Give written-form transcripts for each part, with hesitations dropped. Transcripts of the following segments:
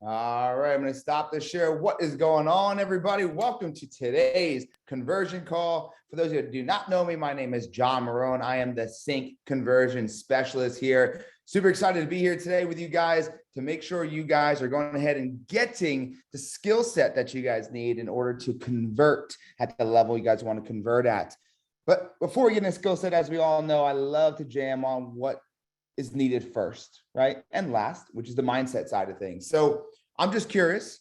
All right, I'm going to stop the share. What is going on, everybody? Welcome to today's conversion call. For those of you who do not know me, my name is John Marone. I am the CINC conversion specialist here. Super excited to be here today with you guys to make sure you guys are going ahead and getting the skill set that you guys need in order to convert at the level you guys want to convert at. But before we get into skill set, as we all know, I love to jam on what is needed first, right? And last, which is the mindset side of things. So I'm just curious,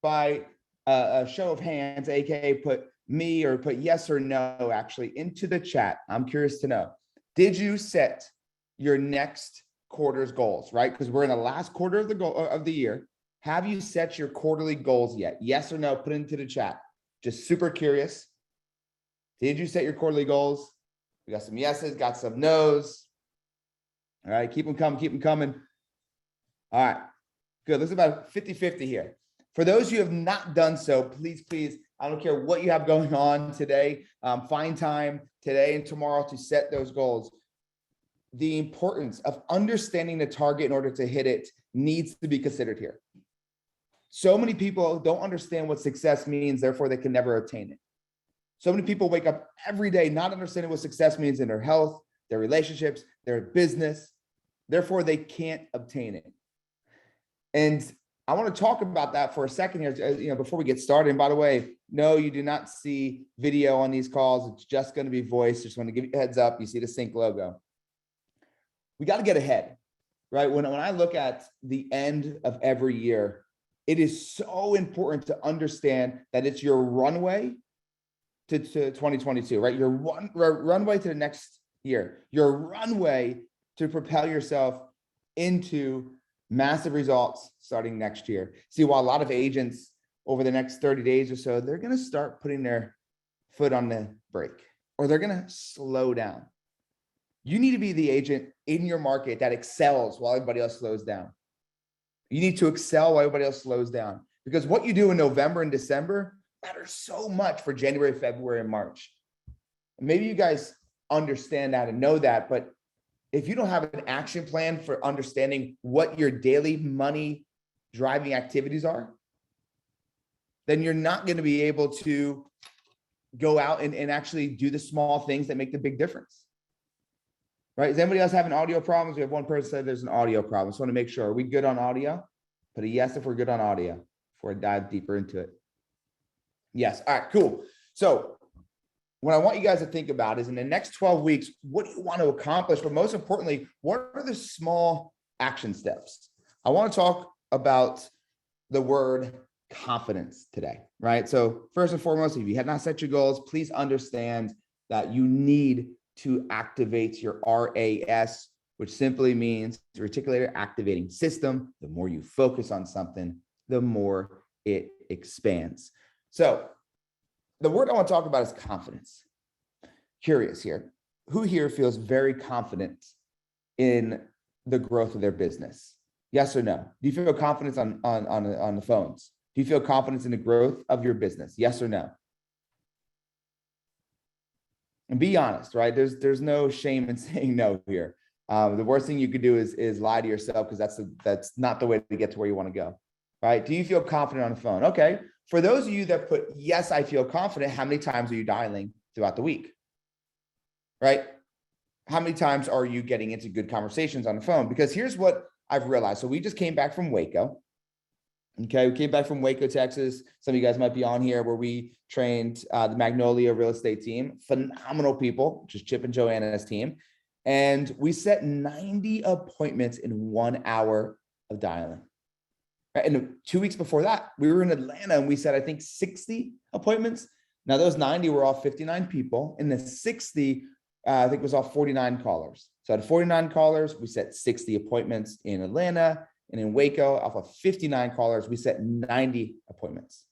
by a show of hands, AKA put me or put yes or no actually into the chat. I'm curious to know, did you set your next quarter's goals, right? Because we're in the last quarter of the year. Have you set your quarterly goals yet? Yes or no, put it into the chat. Just super curious. Did you set your quarterly goals? We got some yeses, got some nos. All right, keep them coming. All right, good. This is about 50-50 here. For those of you who have not done so, please, I don't care what you have going on today, find time today and tomorrow to set those goals. The importance of understanding the target in order to hit it needs to be considered here. So many people don't understand what success means, therefore they can never attain it. So many people wake up every day not understanding what success means in their health, their relationships, their business. Therefore, they can't obtain it. And I want to talk about that for a second here, before we get started. And by the way, no, you do not see video on these calls. It's just going to be voice. Just want to give you a heads up. You see the CINC logo. We got to get ahead, right? When I look at the end of every year, it is so important to understand that it's your runway to 2022, right? Your runway to the next year, your runway to propel yourself into massive results starting next year. See, while a lot of agents over the next 30 days or so, they're going to start putting their foot on the brake, or they're going to slow down. You need to be the agent in your market that excels while everybody else slows down. You need to excel while everybody else slows down, because what you do in November and December matters so much for January, February, and March. Maybe you guys understand that and know that, but if you don't have an action plan for understanding what your daily money driving activities are, then you're not going to be able to go out and actually do the small things that make the big difference. Right? Does anybody else having audio problems? We have one person said there's an audio problem. So I want to make sure. Are we good on audio? Put a yes if we're good on audio before I dive deeper into it. Yes. All right, cool. So what I want you guys to think about is, in the next 12 weeks, what do you want to accomplish? But most importantly, what are the small action steps? I want to talk about the word confidence today, right? So first and foremost, if you have not set your goals, please understand that you need to activate your RAS, which simply means reticular activating system. The more you focus on something, the more it expands. So the word I want to talk about is confidence. Curious here. Who here feels very confident in the growth of their business? Yes or no? Do you feel confidence on the phones? Do you feel confidence in the growth of your business? Yes or no? And be honest, right? There's no shame in saying no here. The worst thing you could do is lie to yourself, because that's not the way to get to where you want to go, right? Do you feel confident on the phone? Okay. For those of you that put, yes, I feel confident, how many times are you dialing throughout the week, right? How many times are you getting into good conversations on the phone? Because here's what I've realized. So we just came back from Waco. Okay, we came back from Waco, Texas. Some of you guys might be on here, where we trained the Magnolia real estate team. Phenomenal people, which is Chip and Joanna's team. And we set 90 appointments in 1 hour of dialing. And 2 weeks before that, we were in Atlanta and we set, I think, 60 appointments. Now, those 90 were all 59 people. And the 60, I think, was all 49 callers. So at 49 callers, we set 60 appointments in Atlanta. And in Waco, off of 59 callers, we set 90 appointments.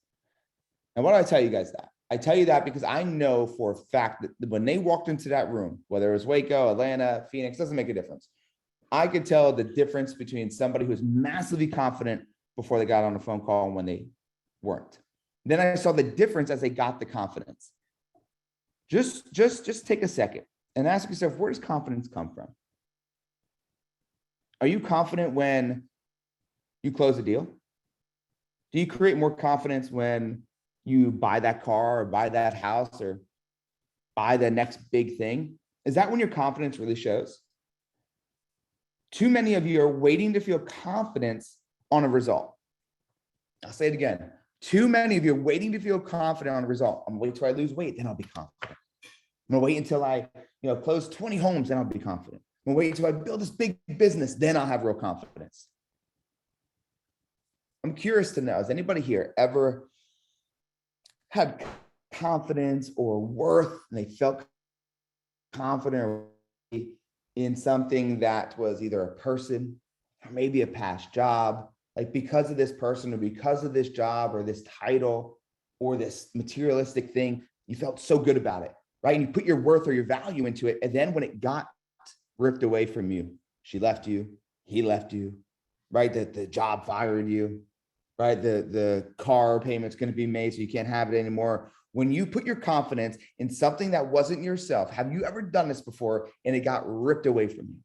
And why do I tell you guys that? I tell you that because I know for a fact that when they walked into that room, whether it was Waco, Atlanta, Phoenix, doesn't make a difference. I could tell the difference between somebody who's massively confident before they got on a phone call and when they weren't. Then I saw the difference as they got the confidence. Just take a second and ask yourself, where does confidence come from? Are you confident when you close a deal? Do you create more confidence when you buy that car or buy that house or buy the next big thing? Is that when your confidence really shows? Too many of you are waiting to feel confidence on a result. I'll say it again. Too many of you are waiting to feel confident on a result. I'm gonna wait till I lose weight, then I'll be confident. I'm gonna wait until I, close 20 homes, then I'll be confident. I'm gonna wait until I build this big business, then I'll have real confidence. I'm curious to know, has anybody here ever had confidence or worth and they felt confident in something that was either a person or maybe a past job, like because of this person or because of this job or this title or this materialistic thing, you felt so good about it, right? And you put your worth or your value into it. And then when it got ripped away from you, she left you, he left you, right? The job fired you, right? The car payment's going to be made so you can't have it anymore. When you put your confidence in something that wasn't yourself, have you ever done this before and it got ripped away from you?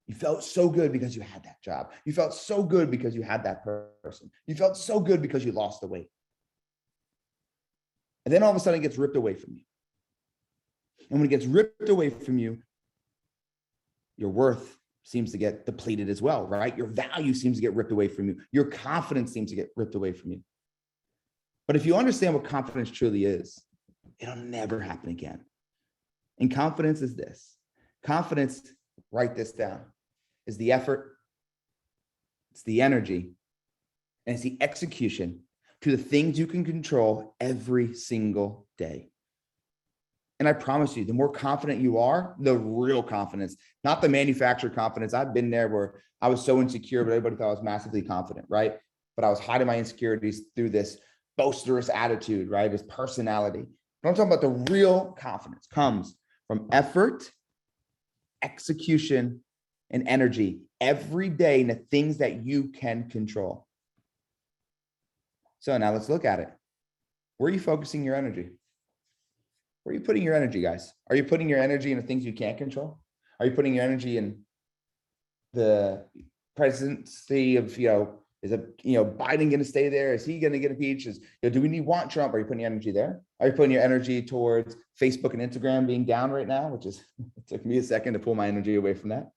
You felt so good because you had that job. You felt so good because you had that person. You felt so good because you lost the weight. And then all of a sudden it gets ripped away from you. And when it gets ripped away from you, your worth seems to get depleted as well, right? Your value seems to get ripped away from you. Your confidence seems to get ripped away from you. But if you understand what confidence truly is, it'll never happen again. And confidence is this. Confidence, write this down, is the effort, it's the energy, and it's the execution to the things you can control every single day. And I promise you, the more confident you are, the real confidence, not the manufactured confidence. I've been there where I was so insecure, but everybody thought I was massively confident, right? But I was hiding my insecurities through this boisterous attitude, right? This personality. But I'm talking about the real confidence comes from effort, execution, and energy every day in the things that you can control. So now let's look at it. Where are you focusing your energy? Where are you putting your energy, guys? Are you putting your energy in the things you can't control? Are you putting your energy in the presidency of, is Biden going to stay there? Is he going to get impeached? Do we want Trump? Are you putting your energy there? Are you putting your energy towards Facebook and Instagram being down right now, which is, it took me a second to pull my energy away from that,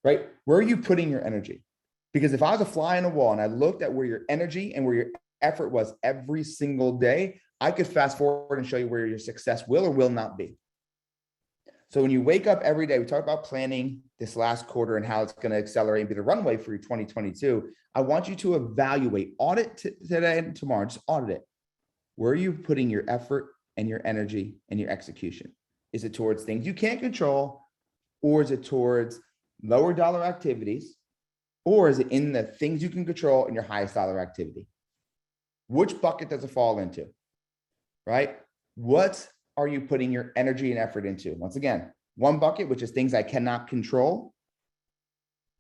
right? Where are you putting your energy? Because if I was a fly on a wall and I looked at where your energy and where your effort was every single day, I could fast forward and show you where your success will or will not be. So when you wake up every day, we talked about planning this last quarter and how it's going to accelerate and be the runway for your 2022. I want you to evaluate, audit today and tomorrow, just audit it. Where are you putting your effort and your energy and your execution? Is it towards things you can't control, or is it towards lower dollar activities, or is it in the things you can control and your highest dollar activity? Which bucket does it fall into, right? What are you putting your energy and effort into? Once again, one bucket, which is things I cannot control,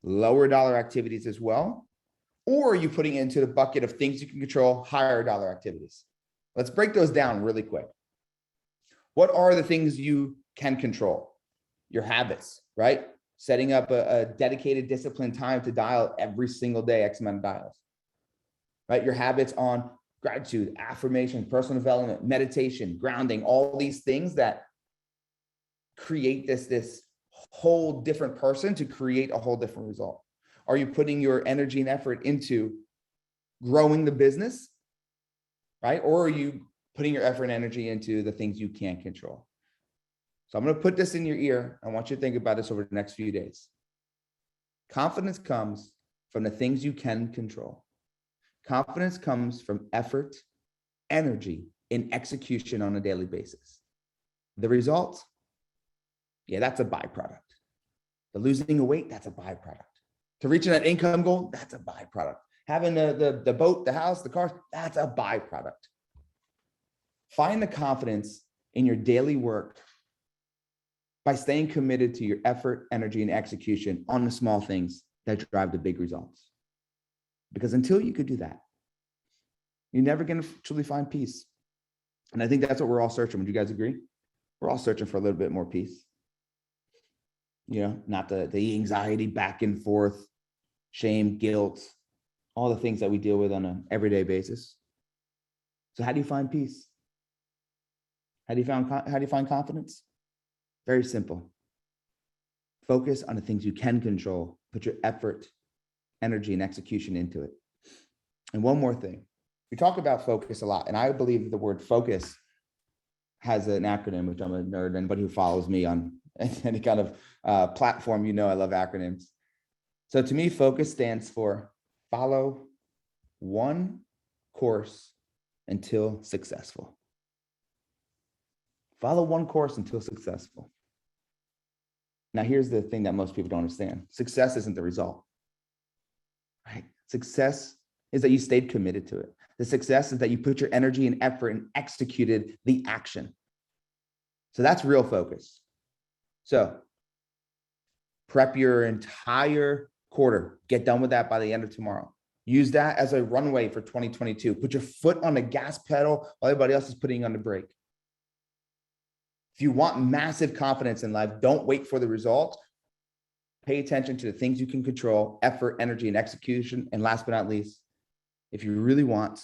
lower dollar activities as well, or are you putting it into the bucket of things you can control, higher dollar activities? Let's break those down really quick. What are the things you can control? Your habits, right? Setting up a dedicated disciplined time to dial every single day, X amount of dials, right? Your habits on gratitude, affirmation, personal development, meditation, grounding, all these things that create this whole different person to create a whole different result. Are you putting your energy and effort into growing the business, right? Or are you putting your effort and energy into the things you can't control? So I'm going to put this in your ear. I want you to think about this over the next few days. Confidence comes from the things you can control. Confidence comes from effort, energy, and execution on a daily basis. The result, that's a byproduct. The losing of weight, that's a byproduct. To reaching that income goal, that's a byproduct. Having the boat, the house, the cars, that's a byproduct. Find the confidence in your daily work by staying committed to your effort, energy, and execution on the small things that drive the big results. Because until you could do that, you're never going to truly find peace. And I think that's what we're all searching. Would you guys agree? We're all searching for a little bit more peace. Not the anxiety back and forth, shame, guilt, all the things that we deal with on an everyday basis. So how do you find peace? How do you find confidence? Very simple. Focus on the things you can control. Put your effort, energy, and execution into it. And one more thing. We talk about focus a lot, and I believe the word focus has an acronym, which I'm a nerd. Anybody who follows me on any kind of platform, you know I love acronyms. So to me, focus stands for follow one course until successful. Follow one course until successful. Now, here's the thing that most people don't understand. Success isn't the result, right? Success is that you stayed committed to it. The success is that you put your energy and effort and executed the action. So that's real focus. So prep your entire quarter. Get done with that by the end of tomorrow. Use that as a runway for 2022. Put your foot on the gas pedal while everybody else is putting on the brake. If you want massive confidence in life, don't wait for the result. Pay attention to the things you can control, effort, energy, and execution. And last but not least, if you really want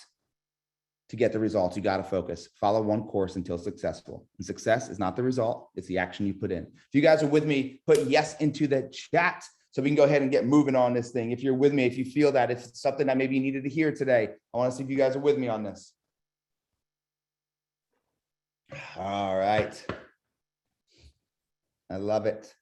to get the results, you got to focus. Follow one course until successful. And success is not the result, it's the action you put in. If you guys are with me, put yes into the chat so we can go ahead and get moving on this thing. If you're with me, if you feel that it's something that maybe you needed to hear today, I want to see if you guys are with me on this. All right. I love it.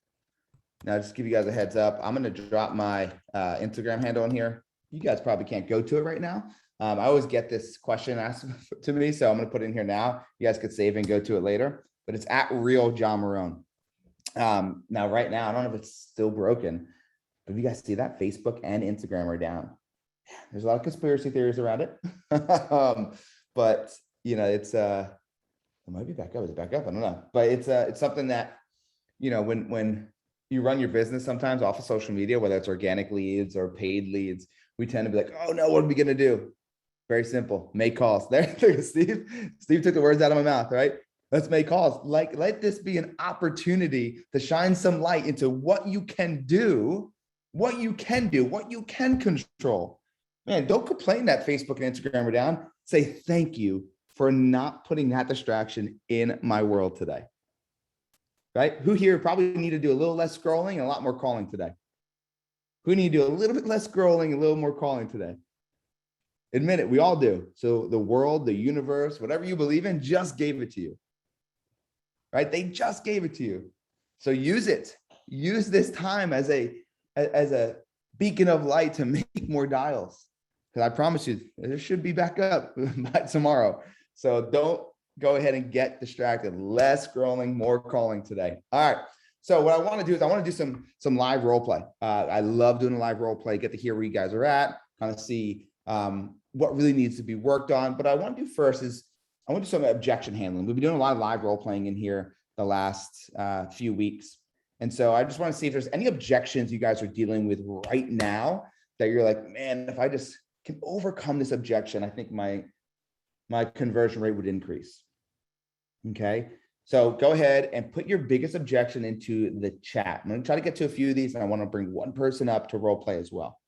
Now, just give you guys a heads up. I'm going to drop my Instagram handle in here. You guys probably can't go to it right now. I always get this question asked to me, so I'm going to put it in here now. You guys could save and go to it later, but it's at Real John Marone. Now, right now, I don't know if it's still broken, but if you guys see that, Facebook and Instagram are down. There's a lot of conspiracy theories around it, but you know, it's it might be back up. Is it back up? I don't know, but it's something that, you know, when you run your business sometimes off of social media, whether it's organic leads or paid leads, we tend to be like, oh no, what are we going to do? Very simple. Make calls. There, Steve took the words out of my mouth, right? Let's make calls. Like, let this be an opportunity to shine some light into what you can do, what you can control. Man, don't complain that Facebook and Instagram are down. Say thank you for not putting that distraction in my world today. Right? Who here probably need to do a little less scrolling and a lot more calling today? Who need to do a little bit less scrolling, a little more calling today? Admit it, we all do. So the world, the universe, whatever you believe in, just gave it to you. Right? They just gave it to you. So use it. Use this time as a beacon of light to make more dials. Because I promise you, there should be back up by tomorrow. So don't go ahead and get distracted. Less scrolling, more calling today. All right. So what I want to do is I want to do some live role play. I love doing a live role play, get to hear where you guys are at, kind of see what really needs to be worked on. But I want to do first is I want to do some objection handling. We've been doing a lot of live role playing in here the last few weeks. And so I just want to see if there's any objections you guys are dealing with right now that you're like, man, if I just can overcome this objection, I think my conversion rate would increase. Okay. So go ahead and put your biggest objection into the chat. I'm going to try to get to a few of these, and I want to bring one person up to role play as well.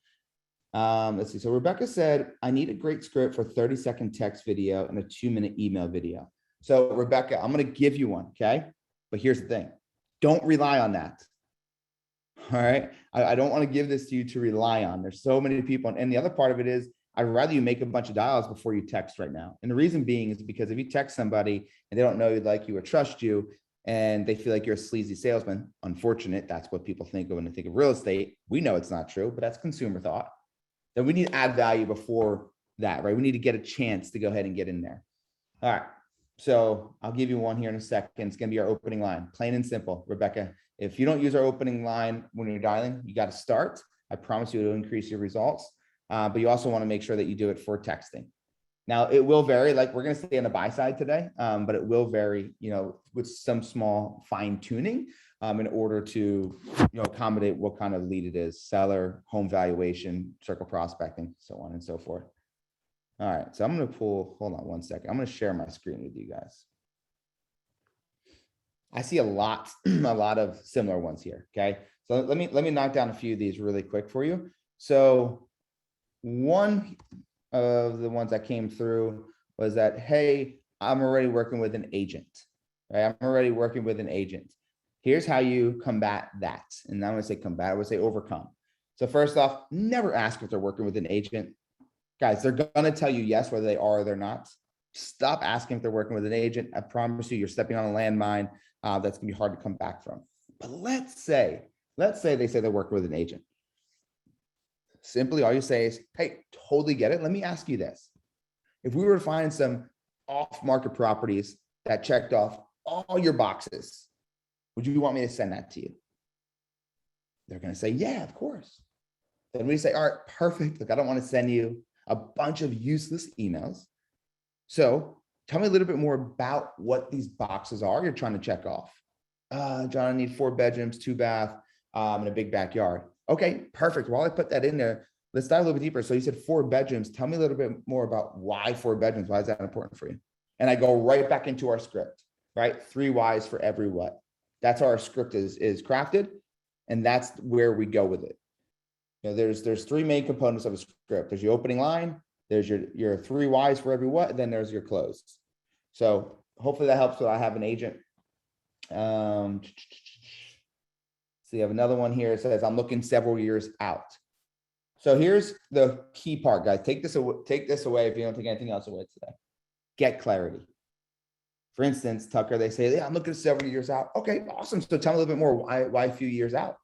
Let's see. So Rebecca said, I need a great script for 30-second text video and a 2-minute email video. So Rebecca, I'm going to give you one. Okay. But here's the thing. Don't rely on that. All right. I don't want to give this to you to rely on. There's so many people. And the other part of it is, I'd rather you make a bunch of dials before you text right now. And the reason being is because if you text somebody and they don't know you, like you, or trust you, and they feel like you're a sleazy salesman, unfortunate, that's what people think of when they think of real estate. We know it's not true, but that's consumer thought. Then we need to add value before that, right? We need to get a chance to go ahead and get in there. All right. So I'll give you one here in a second. It's going to be our opening line, plain and simple. Rebecca, if you don't use our opening line when you're dialing, you got to start. I promise you it'll increase your results. But you also want to make sure that you do it for texting. Now, it will vary. Like, we're going to stay on the buy side today, but it will vary, you know, with some small fine tuning in order to, you know, accommodate what kind of lead it is: seller, home valuation, circle prospecting, so on and so forth. All right. So I'm going to pull, hold on one second. I'm going to share my screen with you guys. I see a lot of similar ones here. Okay. So let me knock down a few of these really quick for you. So one of the ones that came through was that, hey, I'm already working with an agent, right? I'm already working with an agent. Here's how you combat that. And I'm going to say combat, I would say overcome. So first off, never ask if they're working with an agent. Guys, they're going to tell you yes, whether they are or they're not. Stop asking if they're working with an agent. I promise you, you're stepping on a landmine that's going to be hard to come back from. But let's say they say they're working with an agent. Simply, all you say is, hey, totally get it. Let me ask you this. If we were to find some off-market properties that checked off all your boxes, would you want me to send that to you? They're going to say, yeah, of course. Then we say, all right, perfect. Look, I don't want to send you a bunch of useless emails. So tell me a little bit more about what these boxes are you're trying to check off. John, I need 4 bedrooms, 2 bath, and a big backyard. Okay, perfect. While I put that in there, let's dive a little bit deeper. So you said 4 bedrooms. Tell me a little bit more about why 4 bedrooms. Why is that important for you? And I go right back into our script, right? 3 whys for every what. That's how our script is crafted. And that's where we go with it. You know, there's 3 main components of a script. There's your opening line, there's your 3 whys for every what, and then there's your close. So hopefully that helps. So I have an agent. So you have another one here. It says, I'm looking several years out. So here's the key part, guys. Take this away if you don't take anything else away today. Get clarity. For instance, Tucker, they say, yeah, I'm looking several years out. Okay, awesome. So tell me a little bit more. Why a few years out?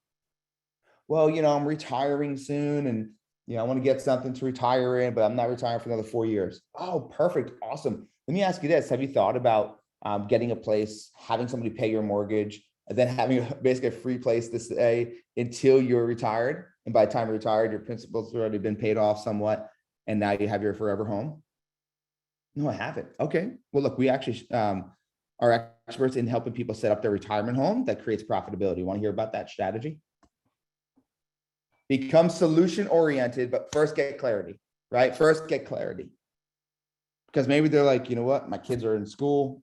Well, you know, I'm retiring soon and, you know, I want to get something to retire in, but I'm not retiring for another 4 years. Oh, perfect. Awesome. Let me ask you this. Have you thought about getting a place, having somebody pay your mortgage, and then having basically a free place to stay until you're retired? And by the time you're retired, your principal's already been paid off somewhat, and now you have your forever home? No, I haven't. Okay. Well, look, we actually are experts in helping people set up their retirement home that creates profitability. You want to hear about that strategy? Become solution oriented, but first get clarity, right? First get clarity. Because maybe they're like, you know what, my kids are in school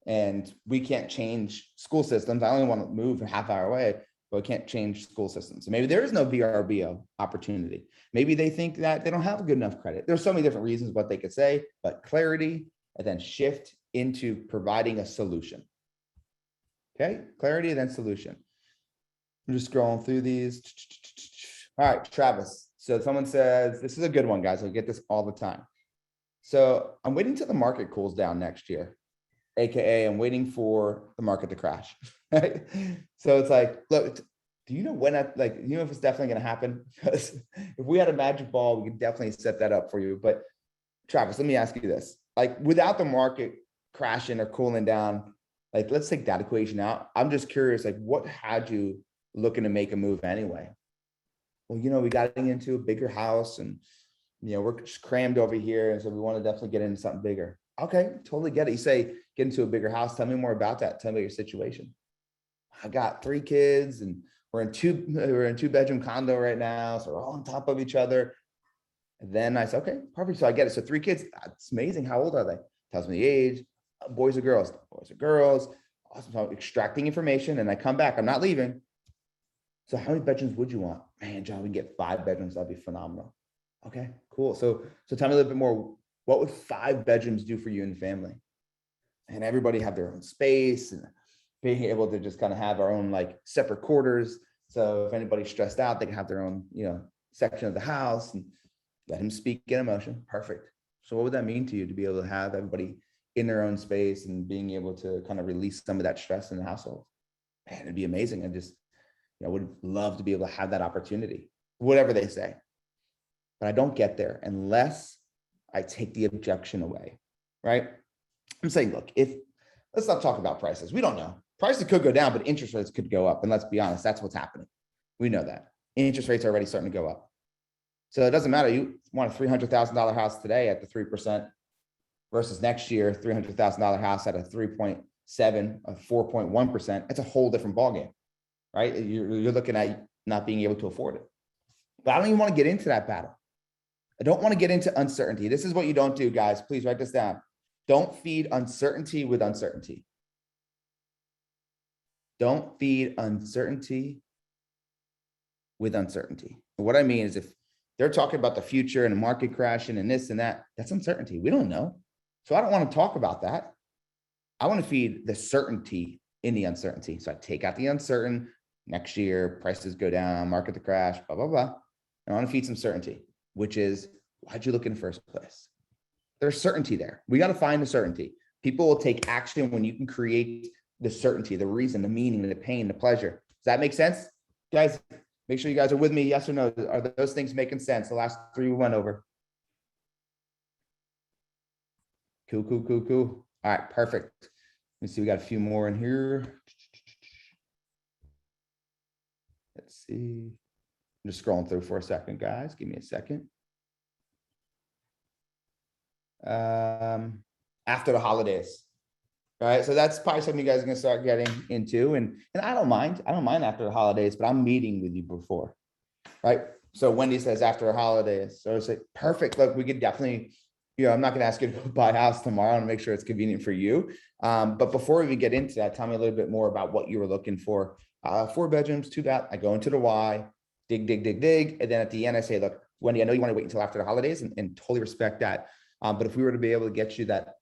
and we can't change school systems. I only want to move a half hour away, but we can't change school systems. So maybe there is no VRBO opportunity. Maybe they think that they don't have a good enough credit. There's so many different reasons what they could say, but clarity and then shift into providing a solution. Okay, clarity and then solution. I'm just scrolling through these. All right, Travis. So someone says, this is a good one, guys. I get this all the time. So I'm waiting till the market cools down next year, AKA I'm waiting for the market to crash. Right? So it's like, look, do you know when if it's definitely going to happen? Because if we had a magic ball, we could definitely set that up for you. But Travis, let me ask you this. Like without the market crashing or cooling down, like let's take that equation out. I'm just curious, like what had you looking to make a move anyway? Well, you know, we got into a bigger house and, you know, we're just crammed over here. And so we want to definitely get into something bigger. Okay, totally get it. You say, get into a bigger house. Tell me more about that. Tell me about your situation. I got 3 kids and we're in 2 bedroom condo right now. So we're all on top of each other. And then I said, okay, perfect. So I get it. So 3 kids, it's amazing. How old are they? Tells me the age, boys or girls, boys or girls. Awesome. So I'm extracting information and I come back. I'm not leaving. So how many bedrooms would you want? Man, John, we can get 5 bedrooms. That'd be phenomenal. Okay, cool. So tell me a little bit more. What would 5 bedrooms do for you and the family? And everybody have their own space and being able to just kind of have our own like separate quarters. So if anybody's stressed out, they can have their own, you know, section of the house and let him speak in emotion. Perfect. So what would that mean to you to be able to have everybody in their own space and being able to kind of release some of that stress in the household? Man, it'd be amazing. I just, you know, would love to be able to have that opportunity, whatever they say. But I don't get there unless I take the objection away, right? I'm saying, look, let's not talk about prices. We don't know. Prices could go down, but interest rates could go up. And let's be honest, that's what's happening. We know that. Interest rates are already starting to go up. So it doesn't matter. You want a $300,000 house today at the 3% versus next year, $300,000 house at a 3.7, a 4.1%. It's a whole different ballgame, right? You're looking at not being able to afford it. But I don't even want to get into that battle. I don't want to get into uncertainty. This is what you don't do, guys. Please write this down. Don't feed uncertainty with uncertainty. Don't feed uncertainty with uncertainty. And what I mean is if They're talking about the future and the market crashing and this and that. That's uncertainty. We don't know. So I don't want to talk about that. I want to feed the certainty in the uncertainty. So I take out the uncertain. Next year, prices go down, market to crash, blah, blah, blah. And I want to feed some certainty, which is, why'd you look in the first place? There's certainty there. We got to find the certainty. People will take action when you can create the certainty, the reason, the meaning, the pain, the pleasure. Does that make sense? Guys, make sure you guys are with me. Yes or no? Are those things making sense? The last three we went over. Cool, cool, cool, cool. All right, perfect. Let me see. We got a few more in here. Let's see. I'm just scrolling through for a second, guys. Give me a second. After the holidays. All right, so that's probably something you guys are gonna start getting into, and I don't mind after the holidays, but I'm meeting with you before, right? So Wendy says after the holidays, so it's like perfect. Look, we could definitely, I'm not gonna ask you to go buy a house tomorrow and make sure it's convenient for you. But before we even get into that, tell me a little bit more about what you were looking for. 4 bedrooms, 2 bath. I go into the why, dig, and then at the end I say, look, Wendy, I know you want to wait until after the holidays, and totally respect that. But if we were to be able to get you that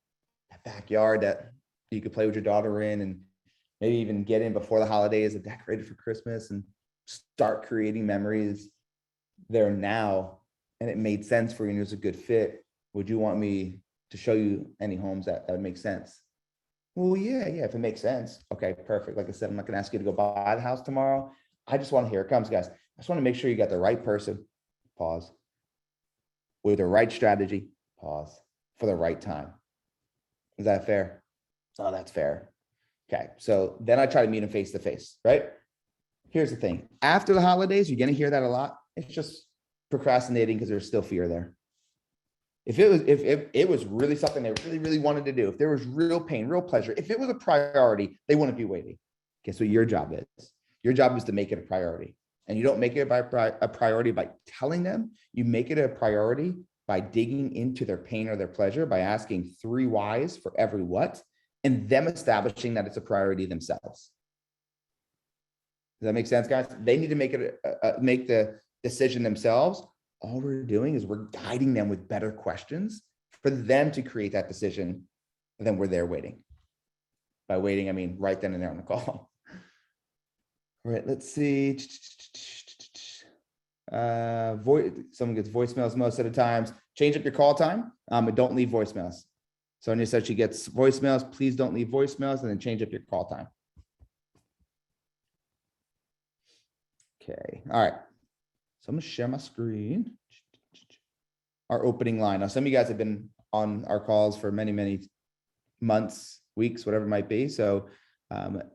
backyard that you could play with your daughter in, and maybe even get in before the holidays and decorated for Christmas and start creating memories there now, and it made sense for you and it was a good fit, would you want me to show you any homes that would make sense? Well, yeah, if it makes sense. Okay, perfect. Like I said, I'm not gonna ask you to go buy the house tomorrow. I just want to, here it comes, guys. I just want to make sure you got the right person, pause, with the right strategy, pause, for the right time. Is that fair? Oh, that's fair. Okay, so then I try to meet them face to face, right? Here's the thing. After the holidays, you're gonna hear that a lot. It's just procrastinating because there's still fear there. If it was really something they really wanted to do, if there was real pain, real pleasure, if it was a priority, they wouldn't be waiting. Guess what your job is? Your job is to make it a priority. And you don't make it a priority by telling them. You make it a priority by digging into their pain or their pleasure, by asking 3 whys for every what, and them establishing that it's a priority themselves. Does that make sense, guys? They need to make the decision themselves. All we're doing is we're guiding them with better questions for them to create that decision. And then we're there waiting. By waiting, I mean right then and there on the call. All right, let's see. Someone gets voicemails most of the times. Change up your call time, but don't leave voicemails. Sonia said she gets voicemails. Please don't leave voicemails, and then change up your call time. Okay, all right. So I'm gonna share my screen. Our opening line. Now, some of you guys have been on our calls for many months, weeks, whatever it might be. So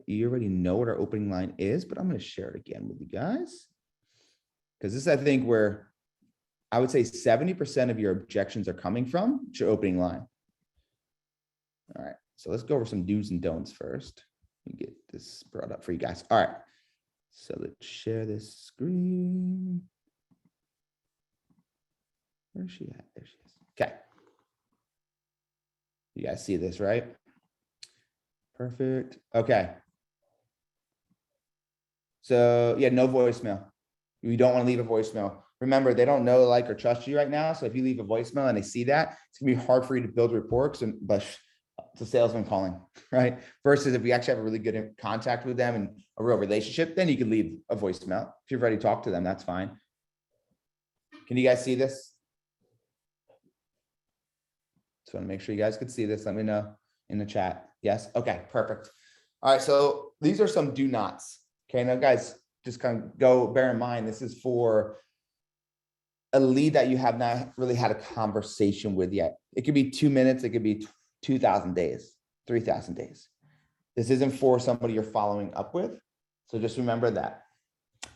you already know what our opening line is, but I'm gonna share it again with you guys. Because this is, I think, where I would say 70% of your objections are coming from. It's your opening line. All right, so let's go over some do's and don'ts first. Let me get this brought up for you guys. All right, so let's share this screen. Where's she at? There she is. Okay. You guys see this, right? Perfect. Okay. So yeah, no voicemail. You don't want to leave a voicemail. Remember, they don't know, like, or trust you right now. So if you leave a voicemail and they see that, it's gonna be hard for you to build rapport, but it's a salesman calling, right? Versus if we actually have a really good contact with them and a real relationship, then you can leave a voicemail. If you've already talked to them, that's fine. Can you guys see this? Just want to make sure you guys could see this. Let me know in the chat. Yes? Okay, perfect. All right, so these are some do nots. Okay, now guys, just kind of bear in mind, this is for a lead that you have not really had a conversation with yet. It could be 2 minutes, it could be 2,000 days, 3,000 days. This isn't for somebody you're following up with. So just remember that.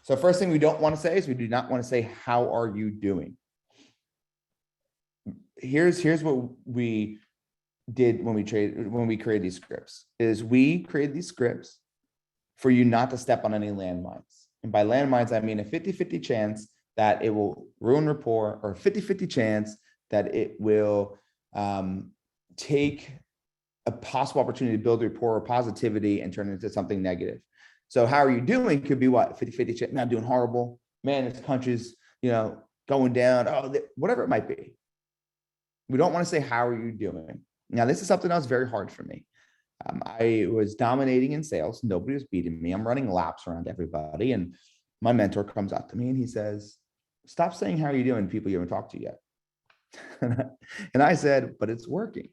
So first thing we don't want to say is we do not want to say, how are you doing? Here's what we did when we created these scripts, is we created these scripts for you not to step on any landmines. And by landmines, I mean a 50-50 chance that it will ruin rapport, or a 50-50 chance that it will take a possible opportunity to build rapport or positivity and turn it into something negative. So how are you doing could be what? 50-50 chance, not doing horrible. Man, this country's, going down, oh, whatever it might be. We don't want to say, how are you doing? Now, this is something that was very hard for me. I was dominating in sales. Nobody was beating me. I'm running laps around everybody. And my mentor comes up to me and he says, stop saying, how are you doing, to people you haven't talked to yet. And I said, but it's working.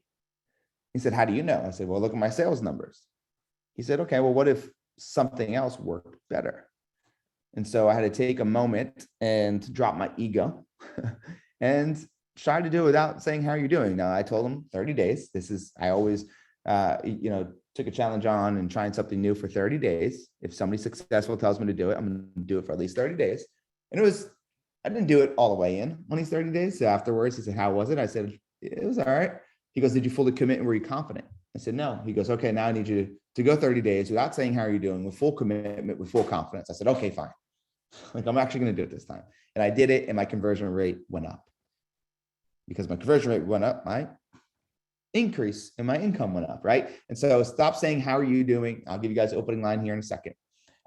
He said, how do you know? I said, well, look at my sales numbers. He said, okay, well, what if something else worked better? And so I had to take a moment and drop my ego and try to do it without saying, how are you doing? Now, I told him 30 days. I always, took a challenge on and trying something new for 30 days. If somebody successful tells me to do it, I'm going to do it for at least 30 days. And I didn't do it all the way in on these 30 days. So afterwards, he said, how was it? I said, it was all right. He goes, did you fully commit and were you confident? I said, no. He goes, okay, now I need you to go 30 days without saying, how are you doing, with full commitment, with full confidence. I said, okay, fine. Like, I'm actually going to do it this time. And I did it, and my conversion rate went up. Because my conversion rate went up, my increase in my income went up, right? And so stop saying, how are you doing? I'll give you guys the opening line here in a second.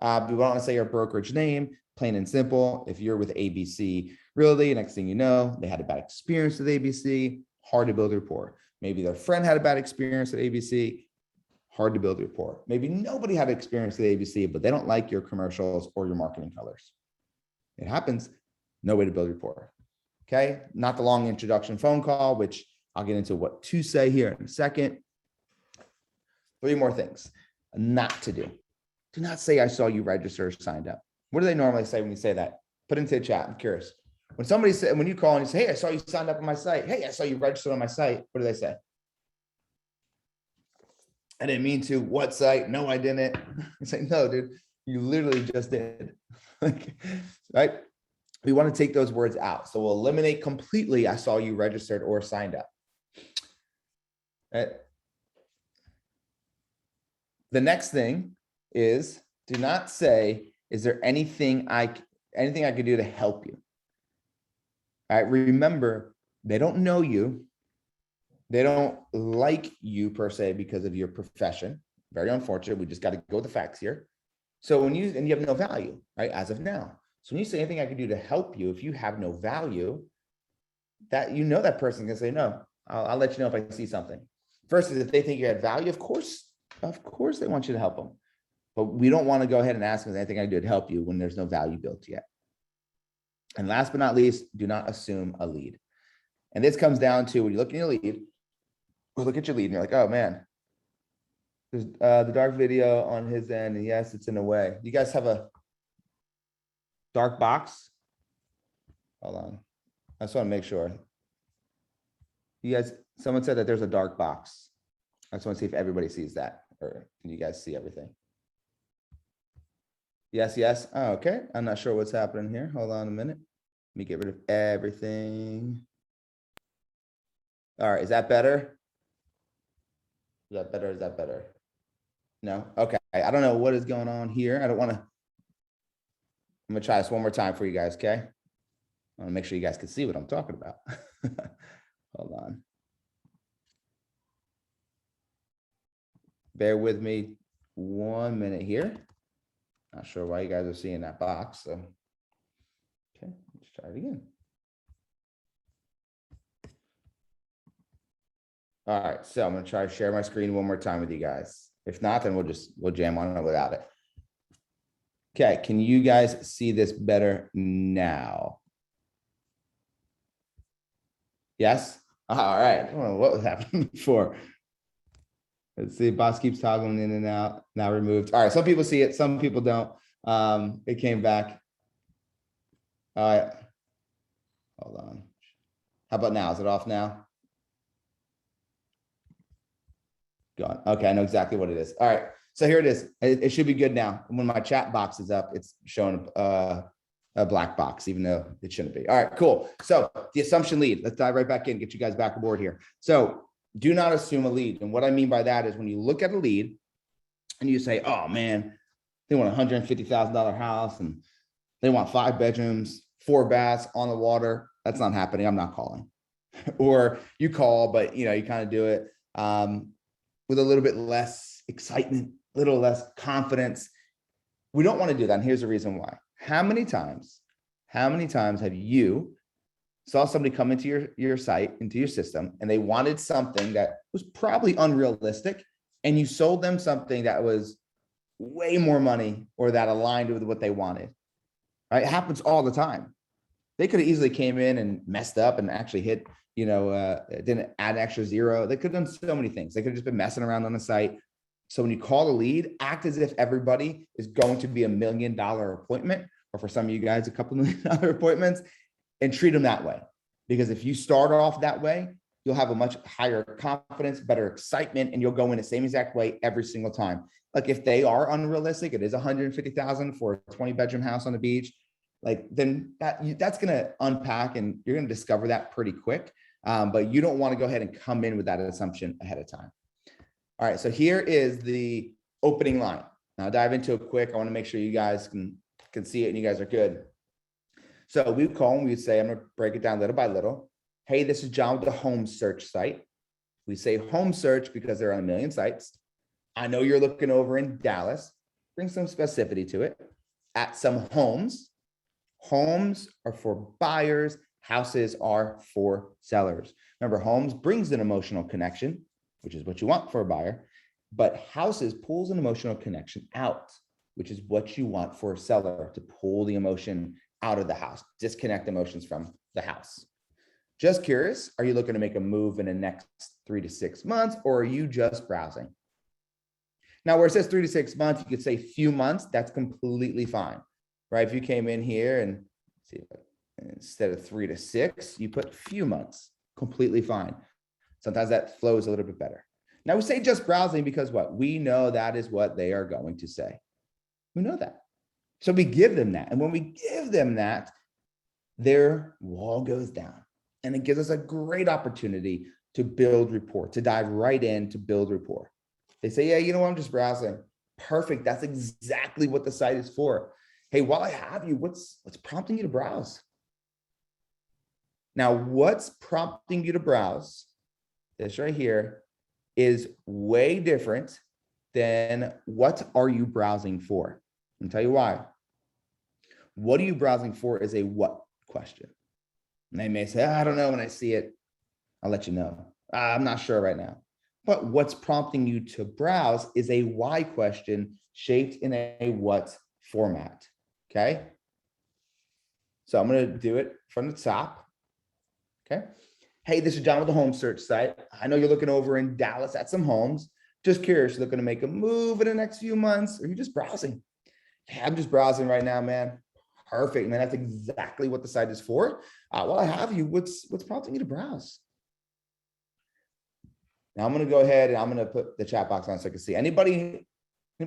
We want to say your brokerage name, plain and simple. If you're with ABC Realty, next thing you know, they had a bad experience with ABC, hard to build rapport. Maybe their friend had a bad experience at ABC, hard to build rapport. Maybe nobody had experience with ABC, but they don't like your commercials or your marketing colors. It happens, no way to build rapport. Okay, not the long introduction phone call, which I'll get into what to say here in a second. 3 more things not to do. Do not say, I saw you register or signed up. What do they normally say when you say that? Put it into the chat. I'm curious. When you call and you say, hey, I saw you signed up on my site. Hey, I saw you registered on my site. What do they say? I didn't mean to. What site? No, I didn't. It's like, no, dude, you literally just did. Right? We want to take those words out. So we'll eliminate completely, I saw you registered or signed up. Right? The next thing is, do not say, is there anything I could do to help you? All right, remember, they don't know you. They don't like you per se because of your profession. Very unfortunate. We just got to go with the facts here. So you have no value, right? As of now. So when you say anything I can do to help you, if you have no value, that person can say, no, I'll let you know if I see something. First is if they think you had value, of course they want you to help them. But we don't want to go ahead and ask them, is there anything I can do to help you when there's no value built yet. And last but not least, do not assume a lead. And this comes down to when you look at your lead, or look at your lead and you're like, oh man, there's the dark video on his end. And yes, it's in a way. You guys have a dark box? Hold on. I just want to make sure. Someone said that there's a dark box. I just want to see if everybody sees that, or can you guys see everything? Yes. Oh, okay. I'm not sure what's happening here. Hold on a minute. Let me get rid of everything. All right. Is that better? Is that better? No? Okay. I don't know what is going on here. I'm going to try this one more time for you guys, okay? I want to make sure you guys can see what I'm talking about. Hold on. Bear with me 1 minute here. Not sure why you guys are seeing that box. So, okay, let's try it again. All right, so I'm going to try to share my screen one more time with you guys. If not, then we'll jam on it without it. Okay, can you guys see this better now? Yes? All right. I don't know what was happening before. Let's see. Boss keeps toggling in and out. Now removed. All right. Some people see it. Some people don't. It came back. All right. Hold on. How about now? Is it off now? Gone. Okay. I know exactly what it is. All right. So here it is. It should be good now. When my chat box is up, it's showing a black box, even though it shouldn't be. All right, cool. So the assumption lead, let's dive right back in, get you guys back aboard here. So do not assume a lead. And what I mean by that is when you look at a lead and you say, oh man, they want a $150,000 house and they want 5 bedrooms, 4 baths on the water. That's not happening. I'm not calling. Or you call, but you kind of do it with a little bit less excitement, a little less confidence. We don't want to do that. And here's the reason why. How many times have you saw somebody come into your site, into your system, and they wanted something that was probably unrealistic, and you sold them something that was way more money or that aligned with what they wanted, right? It happens all the time. They could have easily came in and messed up and actually hit, didn't add extra zero. They could have done so many things. They could have just been messing around on the site. So when you call a lead, act as if everybody is going to be $1 million appointment, or for some of you guys, a couple $1 million appointments, and treat them that way. Because if you start off that way, you'll have a much higher confidence, better excitement, and you'll go in the same exact way every single time. Like if they are unrealistic, it is $150,000 for a 20-bedroom house on the beach, like then that's going to unpack and you're going to discover that pretty quick. But you don't want to go ahead and come in with that assumption ahead of time. All right, so here is the opening line. Now I'll dive into it quick. I want to make sure you guys can see it and you guys are good. So we call and we say, I'm going to break it down little by little. Hey, this is John with the home search site. We say home search because there are 1 million sites. I know you're looking over in Dallas. Bring some specificity to it. At some homes. Homes are for buyers. Houses are for sellers. Remember, homes brings an emotional connection, which is what you want for a buyer. But houses pulls an emotional connection out, which is what you want for a seller, to pull the emotion out of the house, disconnect emotions from the house. Just curious, are you looking to make a move in the next 3 to 6 months, or are you just browsing? Now, where it says 3 to 6 months, you could say few months. That's completely fine, right? If you came in here and see, instead of 3 to 6, you put few months, completely fine. Sometimes that flows a little bit better. Now we say just browsing because what? We know that is what they are going to say. We know that. So we give them that. And when we give them that, their wall goes down. And it gives us a great opportunity to build rapport, to dive right in to build rapport. They say, yeah, you know what, I'm just browsing. Perfect. That's exactly what the site is for. Hey, while I have you, what's prompting you to browse? Now, what's prompting you to browse, this right here, is way different than what are you browsing for? I'll tell you why. What are you browsing for is a what question. And they may say, I don't know, when I see it, I'll let you know. I'm not sure right now. But what's prompting you to browse is a why question shaped in a what format, okay? So I'm gonna do it from the top, okay? Hey, this is John with the home search site. I know you're looking over in Dallas at some homes. Just curious, looking to make a move in the next few months, or are you just browsing? Hey, I'm just browsing right now, man. Perfect, man. That's exactly what the site is for. While I have you, what's prompting you to browse? Now I'm going to go ahead and I'm going to put the chat box on so I can see. Anybody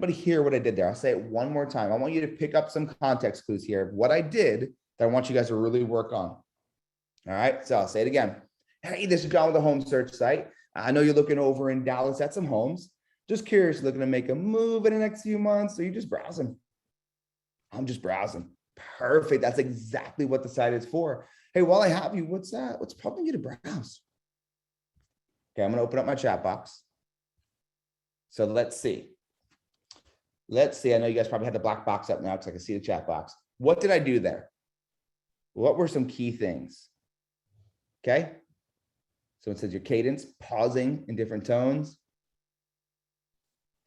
hear what I did there? I'll say it one more time. I want you to pick up some context clues here of what I did that I want you guys to really work on. All right, so I'll say it again. Hey, this is John with the home search site. I know you're looking over in Dallas at some homes. Just curious, looking to make a move in the next few months, or are you just browsing? I'm just browsing. Perfect. That's exactly what the site is for. Hey, while I have you, what's prompting you to browse? Okay, I'm going to open up my chat box. So let's see. I know you guys probably had the black box up now because I can see the chat box. What did I do there? What were some key things? Okay. So it says your cadence, pausing in different tones,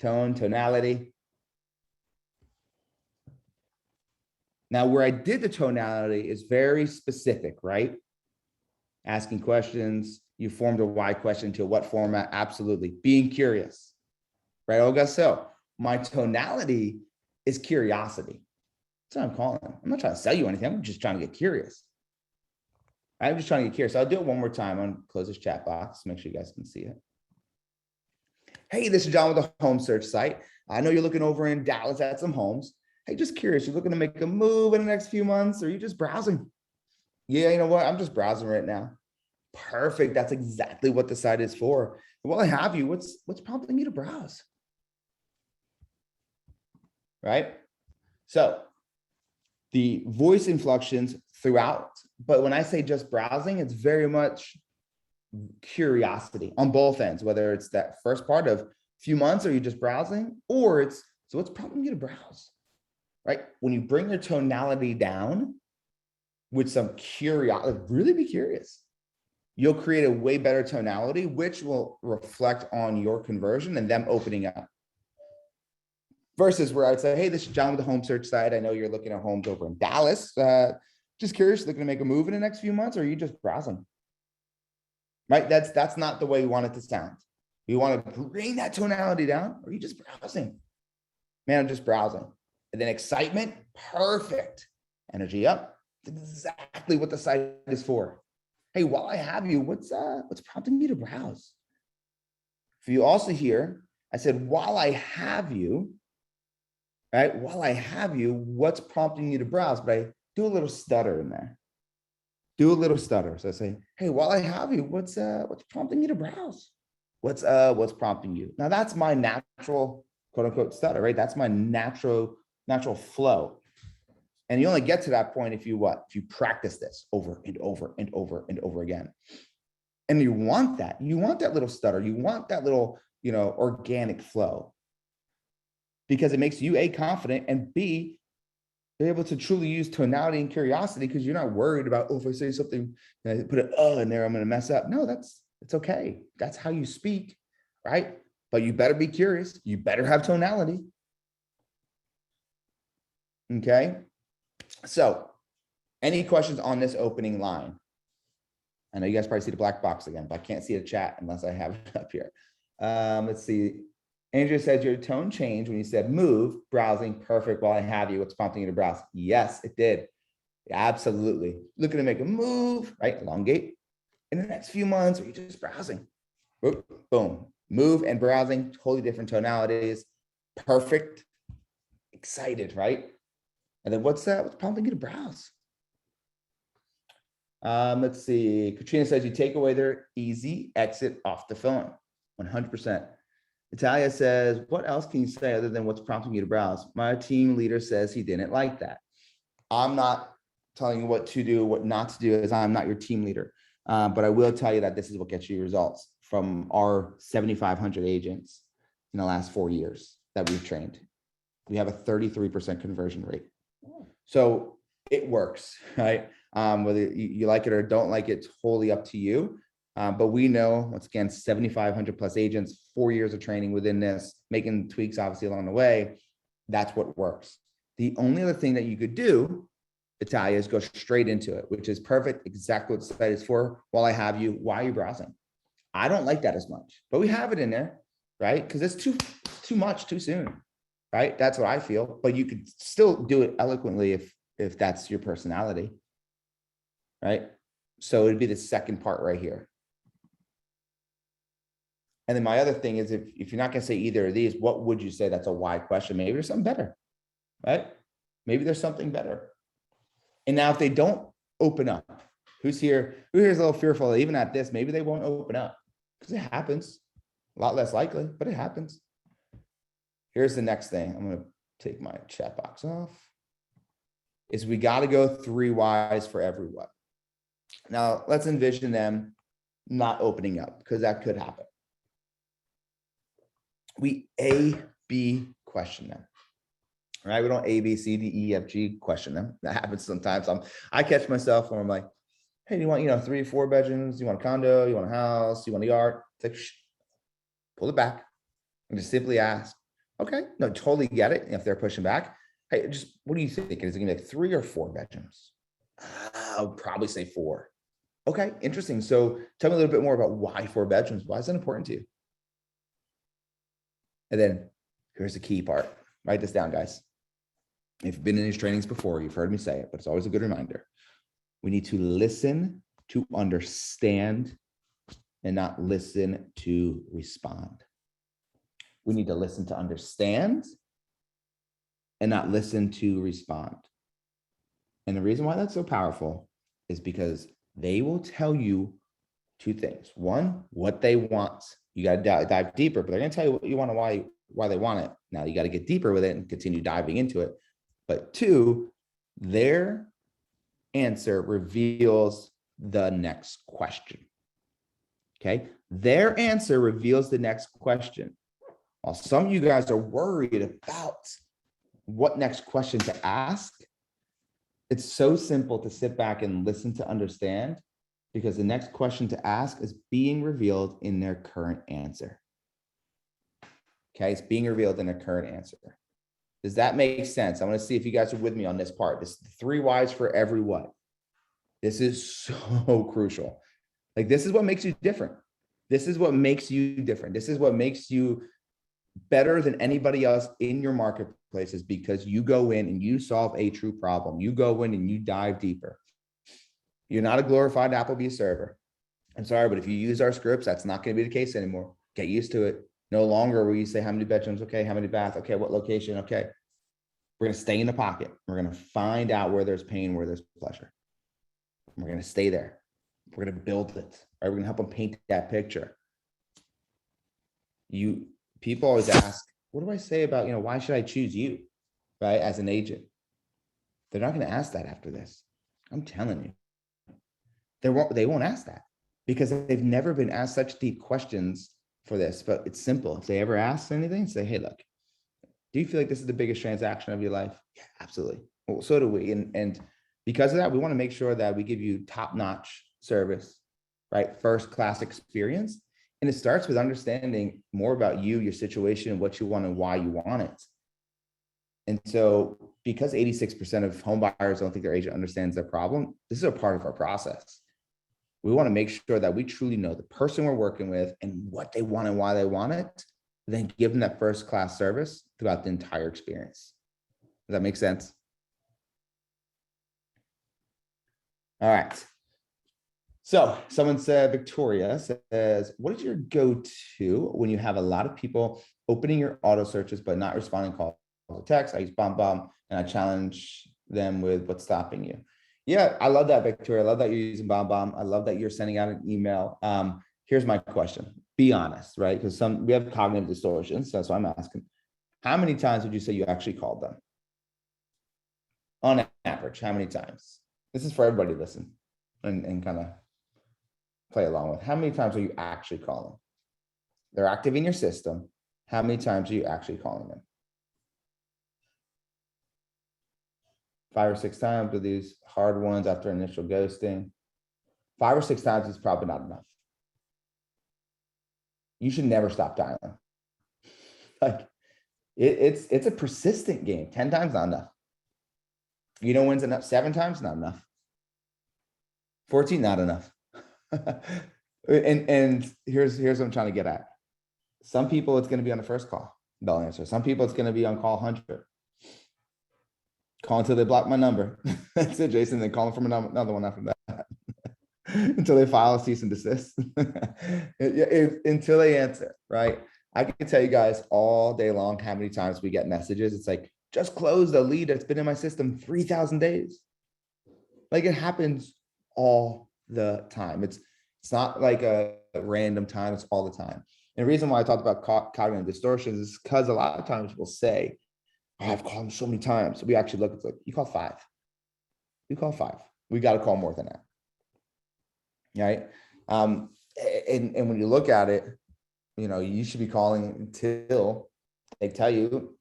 tonality. Now, where I did the tonality is very specific, right? Asking questions. You formed a why question to what format? Absolutely. Being curious, right, Olga? So my tonality is curiosity. That's what I'm calling it. I'm not trying to sell you anything. I'm just trying to get curious. I'm just trying to get curious. So I'll do it one more time. I'm going to close this chat box. Make sure you guys can see it. Hey, this is John with the home search site. I know you're looking over in Dallas at some homes. Hey, just curious, you're looking to make a move in the next few months, or are you just browsing? Yeah, you know what? I'm just browsing right now. Perfect. That's exactly what the site is for. While I have you, what's prompting you to browse? Right? So the voice inflections throughout, but when I say just browsing, it's very much curiosity on both ends, whether it's that first part of few months, are you just browsing, or it's, so what's prompting you to browse? Right? When you bring your tonality down, with some curiosity, really be curious. You'll create a way better tonality, which will reflect on your conversion and them opening up. Versus where I'd say, hey, this is John with the home search site. I know you're looking at homes over in Dallas. Just curious, looking to make a move in the next few months, or are you just browsing? Right? That's not the way we want it to sound. You want to bring that tonality down, or are you just browsing? Man, I'm just browsing. And then excitement, perfect. Energy up. That's exactly what the site is for. Hey, while I have you, what's prompting you to browse? For you also here, I said, while I have you, right? While I have you, what's prompting you to browse? But I do a little stutter in there. Do a little stutter. So I say, hey, while I have you, what's prompting you to browse? What's prompting you? Now that's my natural, quote unquote, stutter, right? That's my natural flow. And you only get to that point if you what? If you practice this over and over and over and over again. And you want that little stutter. You want that little, organic flow, because it makes you A, confident, and B, you're able to truly use tonality and curiosity, because you're not worried about, oh, if I say something, put an in there, I'm going to mess up. No, it's okay. That's how you speak, right? But you better be curious. You better have tonality. Okay. So any questions on this opening line? I know you guys probably see the black box again, but I can't see the chat unless I have it up here. Let's see. Andrew says your tone changed when you said move, browsing, perfect. While I have you, what's prompting you to browse? Yes, it did. Absolutely. Looking to make a move, right? Elongate in the next few months, or you're just browsing. Boom. Move and browsing, totally different tonalities. Perfect. Excited, right? And then what's prompting you to browse? Let's see. Katrina says you take away their easy exit off the phone. 100%. Natalia says, what else can you say other than what's prompting you to browse? My team leader says he didn't like that. I'm not telling you what to do, what not to do, as I'm not your team leader. But I will tell you that this is what gets you results from our 7,500 agents in the last 4 years that we've trained. We have a 33% conversion rate. So it works, right? Whether you like it or don't like it, totally up to you. But we know, once again, 7,500 plus agents, 4 years of training within this, making tweaks obviously along the way. That's what works. The only other thing that you could do, Italia, is go straight into it, which is perfect. Exactly what the site is for. While I have you, why are you browsing? I don't like that as much, but we have it in there, right? Because it's too much too soon, right? That's what I feel. But you could still do it eloquently if that's your personality, right? So it'd be the second part right here. And then my other thing is, if you're not going to say either of these, what would you say? That's a why question. Maybe there's something better, right? Maybe there's something better. And now if they don't open up, who's here is a little fearful, even at this, maybe they won't open up, because it happens. A lot less likely, but it happens. Here's the next thing. I'm going to take my chat box off. Is we got to go 3 whys for everyone. Now let's envision them not opening up, because that could happen. We A-B question them, right? We don't A, B, C, D, E, F, G question them. That happens sometimes. I catch myself when I'm like, hey, do you want, 3 or 4 bedrooms? You want a condo? You want a house? You want a yard? It's like, pull it back and just simply ask. Okay, no, totally get it. If they're pushing back, hey, just what do you think? Is it gonna be like 3 or 4 bedrooms? I'll probably say 4. Okay, interesting. So tell me a little bit more about why 4 bedrooms. Why is that important to you? And then here's the key part. Write this down, guys. If you've been in these trainings before, you've heard me say it, but it's always a good reminder. We need to listen to understand and not listen to respond. We need to listen to understand and not listen to respond. And the reason why that's so powerful is because they will tell you 2 things. 1, what they want. You got to dive deeper, but they're going to tell you what you want and why they want it. Now you got to get deeper with it and continue diving into it. But 2, their answer reveals the next question. Okay. Their answer reveals the next question. While some of you guys are worried about what next question to ask, It's so simple to sit back and listen to understand, because the next question to ask is being revealed in their current answer. Okay, it's being revealed in their current answer. Does that make sense? I want to see if you guys are with me on this part. This 3 whys for every what. This is so crucial. Like, this is what makes you different. This is what makes you different. This is what makes you better than anybody else in your marketplaces, because you go in and you solve a true problem. You go in and you dive deeper. You're not a glorified Applebee's server. I'm sorry, but if you use our scripts, that's not going to be the case anymore. Get used to it. No longer will you say how many bedrooms, okay, how many baths, okay, what location, okay. We're going to stay in the pocket. We're going to find out where there's pain, where there's pleasure. We're going to stay there. We're going to build it. Right? We're going to help them paint that picture. People always ask, what do I say about, why should I choose you, right, as an agent? They're not going to ask that after this. I'm telling you. They won't ask that, because they've never been asked such deep questions for this. But it's simple. If they ever ask anything, say, hey, look, do you feel like this is the biggest transaction of your life? Yeah, absolutely. Well, so do we. And because of that, we want to make sure that we give you top-notch service, right? First-class experience. And it starts with understanding more about you, your situation, and what you want and why you want it. And so, because 86% of home buyers don't think their agent understands their problem, this is a part of our process. We want to make sure that we truly know the person we're working with and what they want and why they want it, then give them that first-class service throughout the entire experience. Does that make sense? All right. So someone said, Victoria says, what is your go-to when you have a lot of people opening your auto searches but not responding calls or text? I use BombBomb and I challenge them with what's stopping you. Yeah, I love that, Victoria. I love that you're using BombBomb. I love that you're sending out an email. Here's my question. Be honest, right? Because we have cognitive distortions. So that's why I'm asking. How many times would you say you actually called them? On average, how many times? This is for everybody to listen and kind of play along with. How many times are you actually calling? They're active in your system. How many times are you actually calling them? 5 or 6 times with these hard ones after initial ghosting. 5 or 6 times is probably not enough. You should never stop dialing. Like, it's a persistent game. 10 times, not enough. You know when's enough? 7 times, not enough. 14, not enough. and here's what I'm trying to get at. Some people, it's going to be on the first call, they'll answer. Some people, it's going to be on call 100. Call until they block my number. That's it, Jason. Then call them from another one after that. Until they file a cease and desist. Until they answer, right? I can tell you guys all day long how many times we get messages. It's like, just closed a lead that's been in my system 3,000 days. Like, it happens all the time. It's not like a random time, it's all the time. And the reason why I talked about cognitive distortions is because a lot of times we'll say, oh, I've called him so many times. So we actually look, it's like, you called 5. You called 5. We got to call more than that. Right? And when you look at it, you should be calling until they tell you,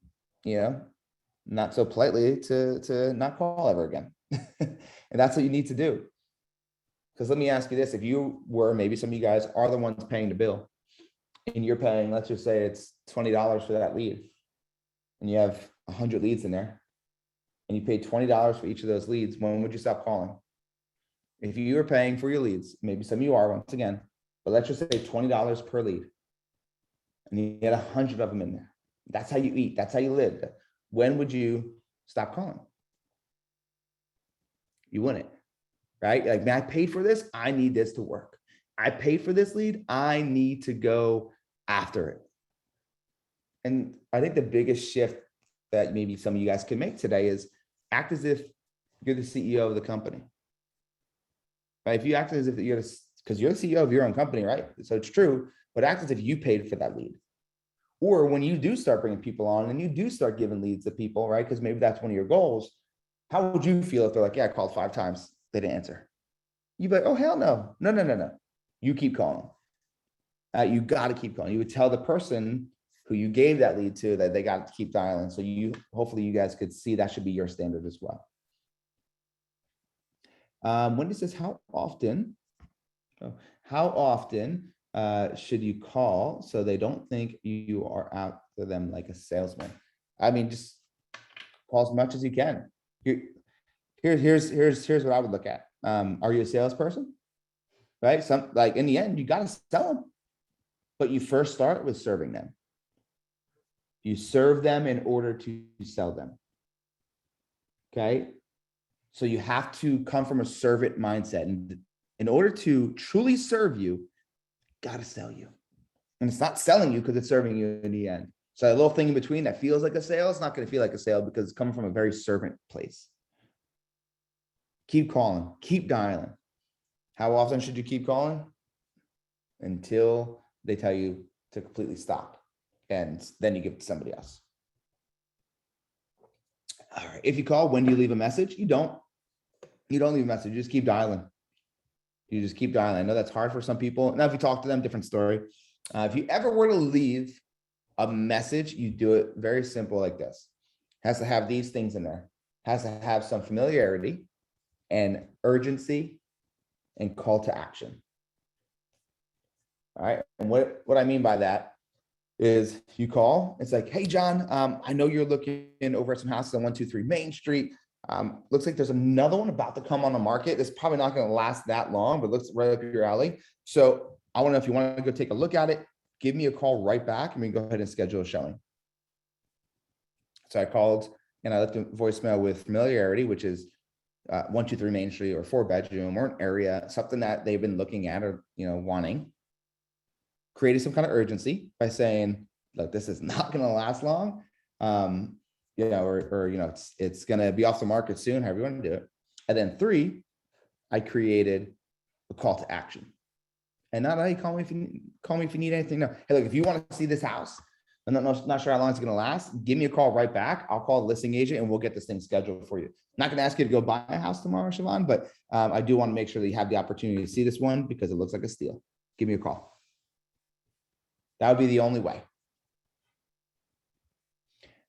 not so politely to not call ever again. And that's what you need to do. Because let me ask you this, if you were, maybe some of you guys are the ones paying the bill, and you're paying, let's just say it's $20 for that lead, and you have 100 leads in there, and you pay $20 for each of those leads, when would you stop calling? If you were paying for your leads, maybe some of you are, once again, but let's just say $20 per lead, and you get 100 of them in there. That's how you eat. That's how you live. When would you stop calling? You wouldn't, right? Like, man, I paid for this. I need this to work. I paid for this lead. I need to go after it. And I think the biggest shift that maybe some of you guys can make today is act as if you're the CEO of the company. Right? If you act as if because you're the CEO of your own company, right? So it's true, but act as if you paid for that lead. Or when you do start bringing people on and you do start giving leads to people, right? Because maybe that's one of your goals. How would you feel if they're like, yeah, I called 5 times, they didn't answer? You'd be like, oh, hell no. No. You keep calling. You got to keep calling. You would tell the person who you gave that lead to that they got to keep dialing. So hopefully you guys could see that should be your standard as well. Wendy says, how often should you call so they don't think you are out for them like a salesman? I mean, just call as much as you can. Here's what I would look at. Are you a salesperson? Right? Like in the end, you got to sell them, but you first start with serving them. You serve them in order to sell them. Okay. So you have to come from a servant mindset. And in order to truly serve you, got to sell you. And it's not selling you because it's serving you in the end. So that little thing in between that feels like a sale, it's not going to feel like a sale because it's coming from a very servant place. Keep calling, keep dialing. How often should you keep calling? Until they tell you to completely stop. And then you give it to somebody else. All right. If you call, when do you leave a message? You don't leave a message. You just keep dialing. You just keep dialing. I know that's hard for some people. Now, if you talk to them, different story. If you ever were to leave a message, you do it very simple like this. It has to have these things in there. It has to have some familiarity and urgency and call to action. All right. And what I mean by that is you call, it's like, hey, John, I know you're looking over at some houses on 123 Main Street. Looks like there's another one about to come on the market. It's probably not going to last that long, but looks right up your alley. So I want to know if you want to go take a look at it, give me a call right back and we can go ahead and schedule a showing. So I called and I left a voicemail with familiarity, which is 123 Main Street or 4-bedroom or an area, something that they've been looking at or, wanting. Created some kind of urgency by saying, look, this is not going to last long. It's going to be off the market soon, however you want to do it. And then 3, I created a call to action. And not only call me if you need anything. No, hey, look, if you want to see this house, I'm not sure how long it's going to last. Give me a call right back. I'll call the listing agent and we'll get this thing scheduled for you. I'm not going to ask you to go buy a house tomorrow, Siobhan, but I do want to make sure that you have the opportunity to see this one because it looks like a steal. Give me a call. That would be the only way.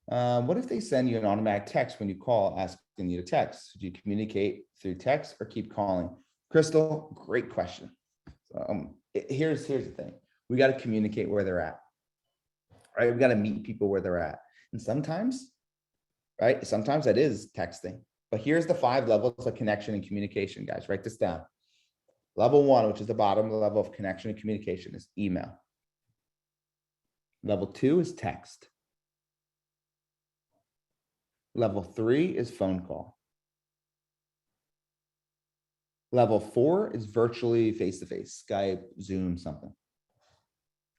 What if they send you an automatic text when you call asking you to text? Do you communicate through text or keep calling? Crystal, great question. Here's the thing. We got to communicate where they're at, right? We got to meet people where they're at. And sometimes that is texting. But here's the 5 levels of connection and communication, guys. Write this down. Level 1, which is the bottom level of connection and communication, is email. Level 2 is text. Level 3 is phone call. Level 4 is virtually face-to-face, Skype, Zoom, something.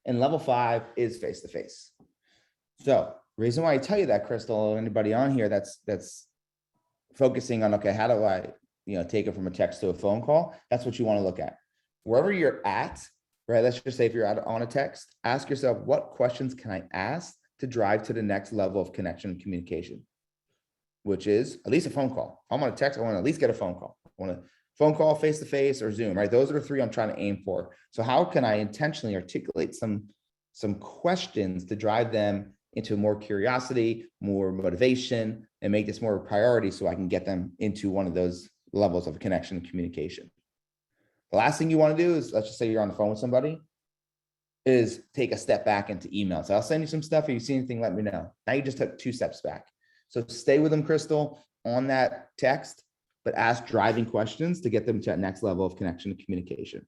And level 5 is face-to-face. So reason why I tell you that, Crystal, anybody on here that's focusing on, okay, how do I, take it from a text to a phone call? That's what you want to look at. Wherever you're at, right? Let's just say if you're on a text, ask yourself, what questions can I ask to drive to the next level of connection and communication, which is at least a phone call. I'm on a text, I want to at least get a phone call. I want a phone call, face-to-face, or Zoom, right? Those are the 3 I'm trying to aim for. So how can I intentionally articulate some questions to drive them into more curiosity, more motivation, and make this more a priority so I can get them into one of those levels of connection and communication? The last thing you want to do is, let's just say you're on the phone with somebody, is take a step back into email. So I'll send you some stuff. If you see anything, let me know. Now you just took 2 steps back. So stay with them, Crystal, on that text, but ask driving questions to get them to that next level of connection and communication.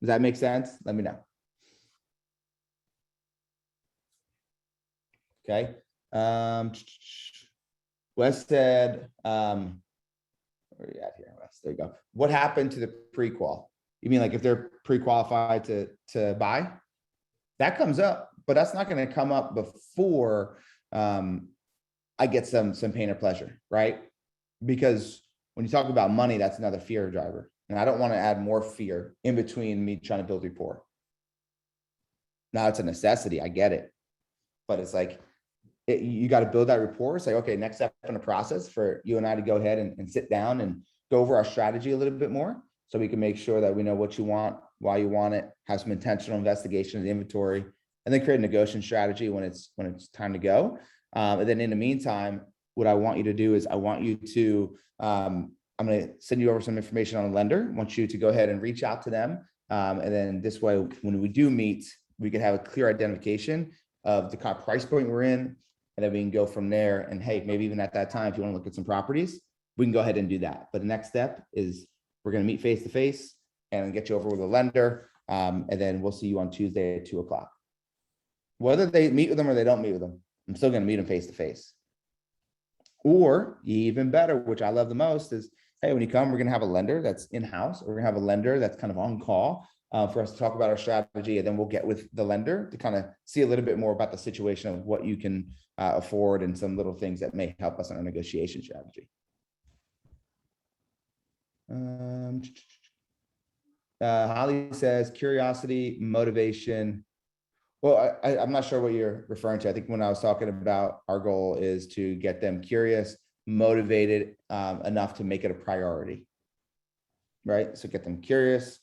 Does that make sense? Let me know. Okay. Wes said, where are you at here, Wes? There you go. What happened to the pre-qual? You mean like if they're pre-qualified to buy? That comes up, but that's not going to come up before I get some pain or pleasure, right? Because when you talk about money, that's another fear driver. And I don't want to add more fear in between me trying to build rapport. Now it's a necessity. I get it. But it's like, you got to build that rapport. It's like, okay, next step in the process for you and I to go ahead and sit down and go over our strategy a little bit more so we can make sure that we know what you want, why you want it, have some intentional investigation of the inventory, and then create a negotiation strategy when it's time to go. And then in the meantime, what I want you to do is I want I'm going to send you over some information on a lender. I want you to go ahead and reach out to them. And then this way, when we do meet, we can have a clear identification of the kind of price point we're in. And then we can go from there. And hey, maybe even at that time, if you want to look at some properties, we can go ahead and do that. But the next step is we're going to meet face to face and get you over with a lender. And then we'll see you on Tuesday at 2 o'clock. Whether they meet with them or they don't meet with them, I'm still going to meet them face to face. Or even better, which I love the most, is hey, when you come, we're going to have a lender that's in-house. We're going to have a lender that's kind of on call for us to talk about our strategy. And then we'll get with the lender to kind of see a little bit more about the situation of what you can afford and some little things that may help us on our negotiation strategy. Holly says curiosity, motivation. Well, I'm not sure what you're referring to. I think when I was talking about our goal is to get them curious, motivated enough to make it a priority, right? So get them curious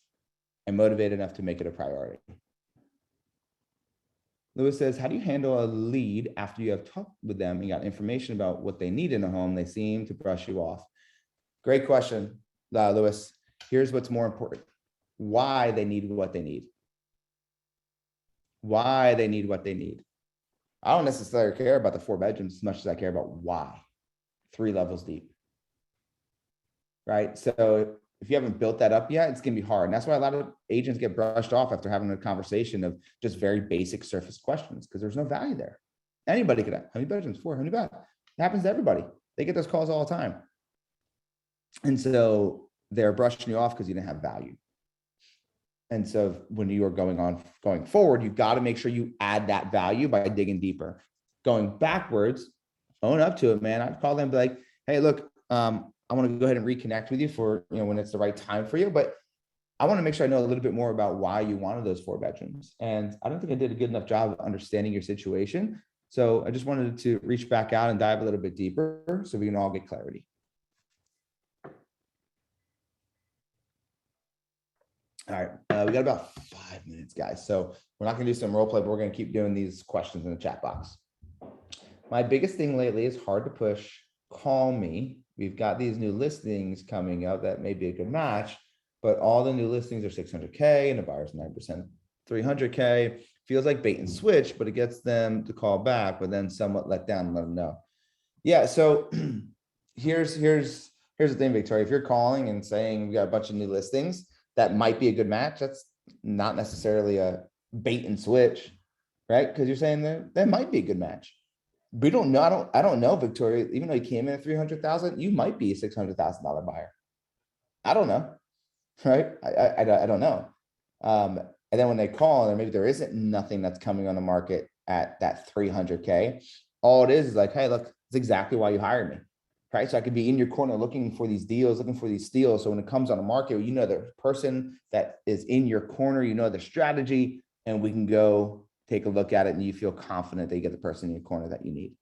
and motivated enough to make it a priority. Lewis says, how do you handle a lead after you have talked with them and got information about what they need in a home? They seem to brush you off. Great question, Lewis. Here's what's more important. Why they need what they need. Why they need what they need. I don't necessarily care about the 4 bedrooms as much as I care about why. 3 levels deep. Right? So if you haven't built that up yet, it's going to be hard. And that's why a lot of agents get brushed off after having a conversation of just very basic surface questions, because there's no value there. Anybody could have. How many bedrooms? 4. How many baths? It happens to everybody. They get those calls all the time. And so they're brushing you off because you didn't have value. And so when you are going forward, you got to make sure you add that value by digging deeper. Going backwards, own up to it, man. I'd call them and be like, hey, look, I want to go ahead and reconnect with you for, when it's the right time for you. But I want to make sure I know a little bit more about why you wanted those 4 bedrooms. And I don't think I did a good enough job of understanding your situation. So I just wanted to reach back out and dive a little bit deeper so we can all get clarity. All right, we got about 5 minutes, guys. So we're not going to do some role play, but we're going to keep doing these questions in the chat box. My biggest thing lately is hard to push. Call me. We've got these new listings coming up that may be a good match, but all the new listings are 600K and the buyer's 9% 300K. Feels like bait and switch, but it gets them to call back, but then somewhat let down and let them know. Yeah. So here's the thing, Victoria. If you're calling and saying we got a bunch of new listings, that might be a good match. That's not necessarily a bait and switch, right? Because you're saying that might be a good match. We don't know. I don't know, Victoria. Even though you came in at 300,000, you might be a $600,000 buyer. I don't know, right? I don't know. And then when they call, and maybe there isn't nothing that's coming on the market at that 300K. All it is like, hey, look, it's exactly why you hired me. Right. So I could be in your corner looking for these deals, looking for these steals. So when it comes on the market, the person that is in your corner, the strategy, and we can go take a look at it and you feel confident that you get the person in your corner that you need.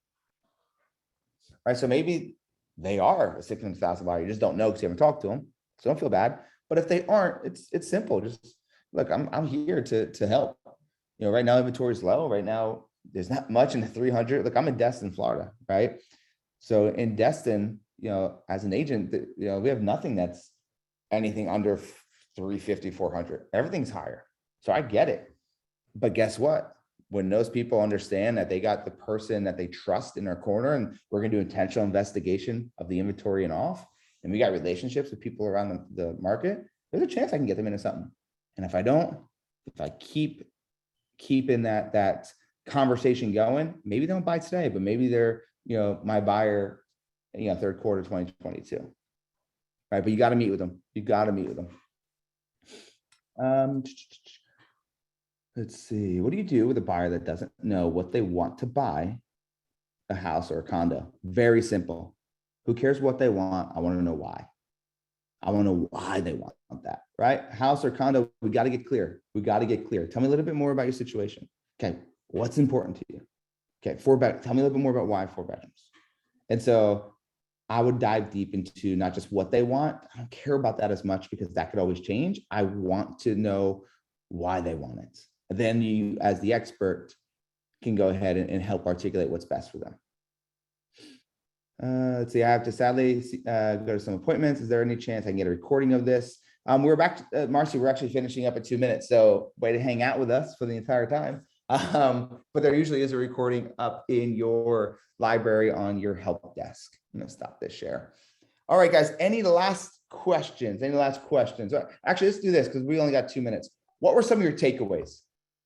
Right. So maybe they are a $600,000 buyer. You just don't know because you haven't talked to them. So don't feel bad. But if they aren't, it's simple. Just look, I'm here to help. Right now inventory is low. Right now, there's not much in the 300. Look, I'm in Destin, Florida, right? So in Destin, as an agent, we have nothing that's anything under 350, 400. Everything's higher. So I get it. But guess what? When those people understand that they got the person that they trust in their corner, and we're going to do intentional investigation of the inventory and off, and we got relationships with people around the market, there's a chance I can get them into something. And if I don't, if I keep in that conversation going, maybe they don't buy today, but maybe they're my buyer, third quarter 2022, right? But you got to meet with them. Let's see. What do you do with a buyer that doesn't know what they want to buy, a house or a condo? Very simple. Who cares what they want? I want to know why. I want to know why they want that, right? House or condo, we got to get clear. Tell me a little bit more about your situation. Okay. What's important to you? Okay, 4 bedrooms. Tell me a little bit more about why 4 bedrooms. And so I would dive deep into not just what they want. I don't care about that as much because that could always change. I want to know why they want it. And then you, as the expert, can go ahead and help articulate what's best for them. Let's see, I have to sadly go to some appointments. Is there any chance I can get a recording of this? We're back to, Marcy, we're actually finishing up at 2 minutes. So way to hang out with us for the entire time. But there usually is a recording up in your library on your help desk. I'm gonna stop this share. All right, guys, any last questions? Any last questions? Actually, let's do this because we only got 2 minutes. What were some of your takeaways?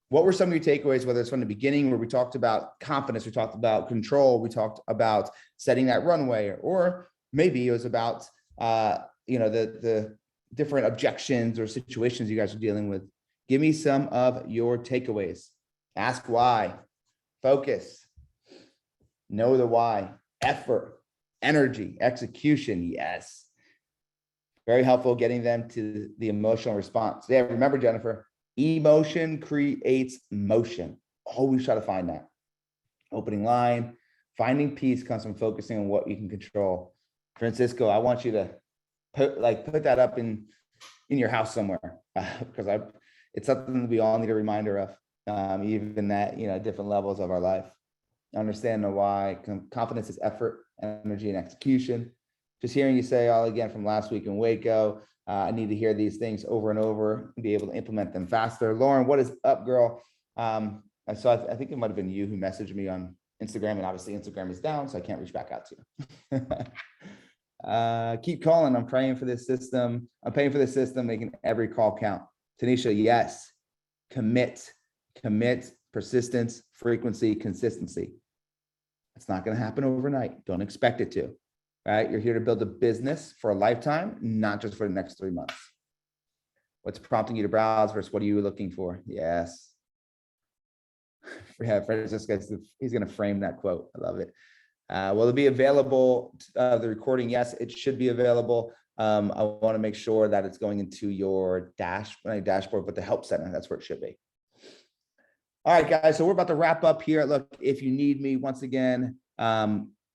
What were some of your takeaways, whether it's from the beginning where we talked about confidence, we talked about control, we talked about setting that runway, or maybe it was about, the different objections or situations you guys are dealing with. Give me some of your takeaways. Ask why, focus, know the why, effort, energy, execution. Yes. Very helpful getting them to the emotional response. Yeah, remember, Jennifer, emotion creates motion. Always try to find that. Opening line, finding peace comes from focusing on what you can control. Francisco, I want you to put that up in your house somewhere because it's something we all need a reminder of, even at different levels of our life. Understand the why. Confidence is effort, energy, and execution. Just hearing you say all again from last week in Waco, I need to hear these things over and over and be able to implement them faster. Lauren, what is up, girl? I think it might have been you who messaged me on Instagram, and obviously Instagram is down, so I can't reach back out to you. Keep calling. I'm praying for this system. I'm paying for this system, making every call count. Tanisha, yes. Commit, persistence, frequency, consistency. It's not going to happen overnight. Don't expect it to. Right? You're here to build a business for a lifetime, not just for the next 3 months. What's prompting you to browse versus what are you looking for? Yes. Yeah, Francisco, he's going to frame that quote. I love it. Will it be available, the recording? Yes, it should be available. I want to make sure that it's going into your dashboard, but the help center, that's where it should be. All right, guys, so we're about to wrap up here. Look, if you need me, once again,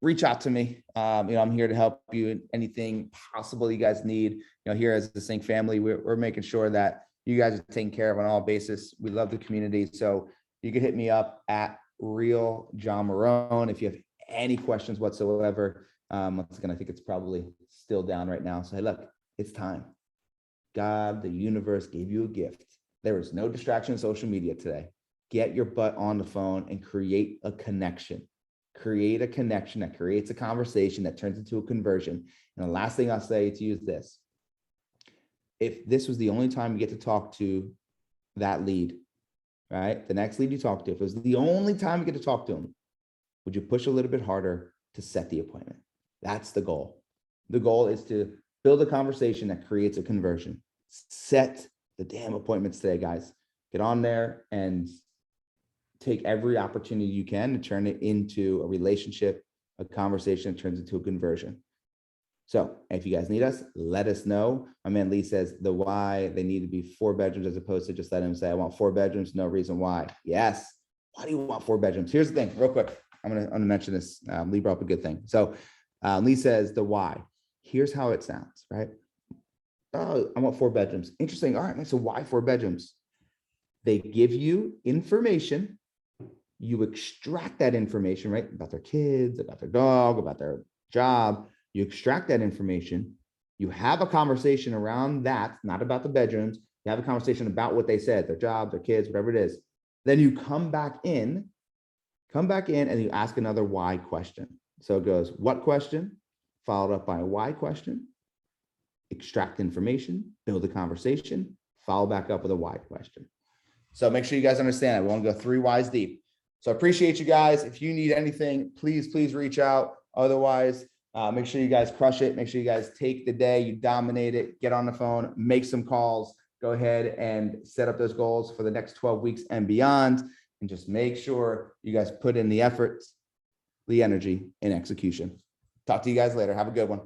reach out to me. I'm here to help you in anything possible you guys need. Here as the CINC family, we're making sure that you guys are taken care of on all basis. We love the community. So you can hit me up at Real John Marone if you have any questions whatsoever. Once again, I think it's probably still down right now. So hey, look, it's time. God, the universe gave you a gift. There is no distraction in social media today. Get your butt on the phone and create a connection. Create a connection that creates a conversation that turns into a conversion. And the last thing I'll say to you is this. If this was the only time you get to talk to that lead, right? The next lead you talk to, if it was the only time you get to talk to them, would you push a little bit harder to set the appointment? That's the goal. The goal is to build a conversation that creates a conversion. Set the damn appointments today, guys. Get on there and take every opportunity you can to turn it into a relationship, a conversation that turns into a conversion. So if you guys need us, let us know. My man Lee says the why, they need to be 4 bedrooms as opposed to just let him say, I want 4 bedrooms, no reason why. Yes. Why do you want 4 bedrooms? Here's the thing, real quick. I'm gonna mention this. Lee brought up a good thing. So Lee says the why. Here's how it sounds, right? Oh, I want 4 bedrooms. Interesting. All right, so why 4 bedrooms? They give you information. You extract that information, right? About their kids, about their dog, about their job. You extract that information. You have a conversation around that, not about the bedrooms. You have a conversation about what they said, their job, their kids, whatever it is. Then you come back in and you ask another why question. So it goes, what question? Followed up by a why question. Extract information, build a conversation, follow back up with a why question. So make sure you guys understand. We want to go 3 whys deep. So I appreciate you guys. If you need anything, please reach out. Otherwise, make sure you guys crush it. Make sure you guys take the day, you dominate it, get on the phone, make some calls, go ahead and set up those goals for the next 12 weeks and beyond. And just make sure you guys put in the effort, the energy, and execution. Talk to you guys later. Have a good one.